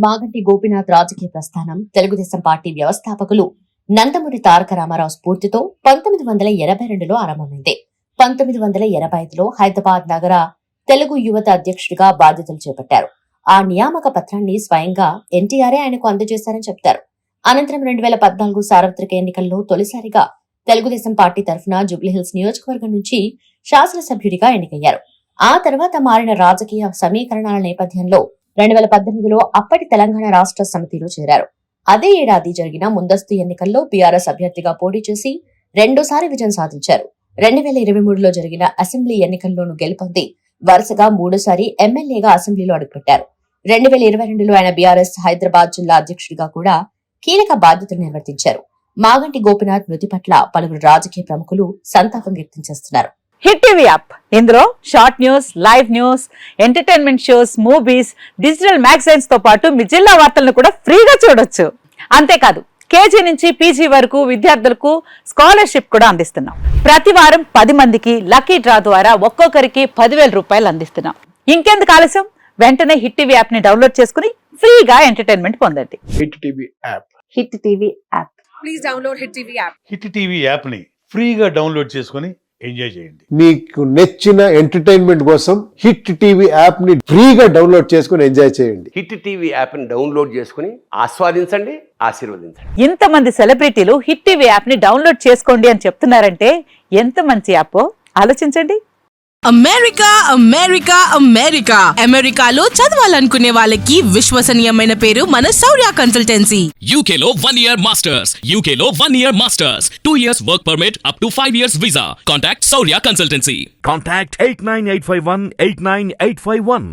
మాగంటి గోపీనాథ్ రాజకీయ ప్రస్థానం తెలుగుదేశం పార్టీ వ్యవస్థాపకులు నందమూరి తారక రామారావు స్ఫూర్తితో 1982లో ఆరంభమైంది. 1985లో హైదరాబాద్ నగర తెలుగు యువత అధ్యక్షుడిగా బాధ్యతలు చేపట్టారు. ఆ నియామక పత్రాన్ని స్వయంగా ఎన్టీఆర్ఏ ఆయనకు అందజేశారని చెప్తారు. అనంతరం 2014 సార్వత్రిక ఎన్నికల్లో తొలిసారిగా తెలుగుదేశం పార్టీ తరఫున జూబ్లీహిల్స్ నియోజకవర్గం నుంచి శాసనసభ్యుడిగా ఎన్నికయ్యారు. ఆ తర్వాత మారిన రాజకీయ సమీకరణాల నేపథ్యంలో 2018లో అప్పటి తెలంగాణ రాష్ట్ర సమితిలో చేరారు. అదే ఏడాది జరిగిన ముందస్తు ఎన్నికల్లో బీఆర్ఎస్ అభ్యర్థిగా పోటీ చేసి రెండోసారి విజయం సాధించారు. 2023లో జరిగిన అసెంబ్లీ ఎన్నికల్లోనూ గెలుపొంది వరుసగా మూడోసారి ఎమ్మెల్యేగా అసెంబ్లీలో అడుగుపెట్టారు. 2022లో ఆయన బీఆర్ఎస్ హైదరాబాద్ జిల్లా అధ్యక్షుడిగా కూడా కీలక బాధ్యతలు నిర్వర్తించారు. మాగంటి గోపీనాథ్ మృతి పట్ల పలువురు రాజకీయ ప్రముఖులు సంతాపం వ్యక్తం చేస్తున్నారు. హిట్ టీవీ యాప్ ఇందులో short news, live news, entertainment shows, movies, digital magazines తో పాటు మీ జిల్లా వార్తలను కూడా ఫ్రీగా చూడొచ్చు. అంతేకాదు కేజీ నుంచి పీజీ వరకు విద్యార్థులకు స్కాలర్షిప్ కూడా అందిస్తున్నాం. ప్రతి వారం 10 మందికి లక్కీ డ్రా ద్వారా ఒక్కొక్కరికి 10,000 రూపాయలు అందిస్తున్నాం. ఇంకెందుకు ఆలస్యం, వెంటనే హిట్ టీవీ యాప్ ని డౌన్లోడ్ చేసుకుని ఫ్రీగా ఎంటర్టైన్మెంట్ పొందండి. Hit TV app. Hit TV app. Please download hit TV app. Hit TV app ని ఫ్రీగా డౌన్లోడ్ చేసుకుని ఎంజాయ్ చేయండి. మీకు నచ్చిన ఎంటర్టైన్మెంట్ కోసం హిట్ టీవీ యాప్ ని ఫ్రీగా డౌన్లోడ్ చేసుకుని ఎంజాయ్ చేయండి. హిట్ టీవీ యాప్ ని డౌన్లోడ్ చేసుకుని ఆస్వాదించండి, ఆశీర్వదించండి. ఇంతమంది సెలబ్రిటీలు హిట్ టీవీ యాప్ ని డౌన్లోడ్ చేసుకోండి అని చెప్తున్నారంటే ఎంత మంచి యాప్ ఆలోచించండి. అమెరికా అమెరికా అమెరికా అమెరికాలో చదవాలనుకునే వాళ్ళకి విశ్వసనీయమైన పేరు మన శౌర్య కన్సల్టెన్సీ. UK లో 1 year masters, UK లో 1 year masters, 2 years work permit up to 5 years visa. Contact Saurya Consultancy. Contact 89851 89851.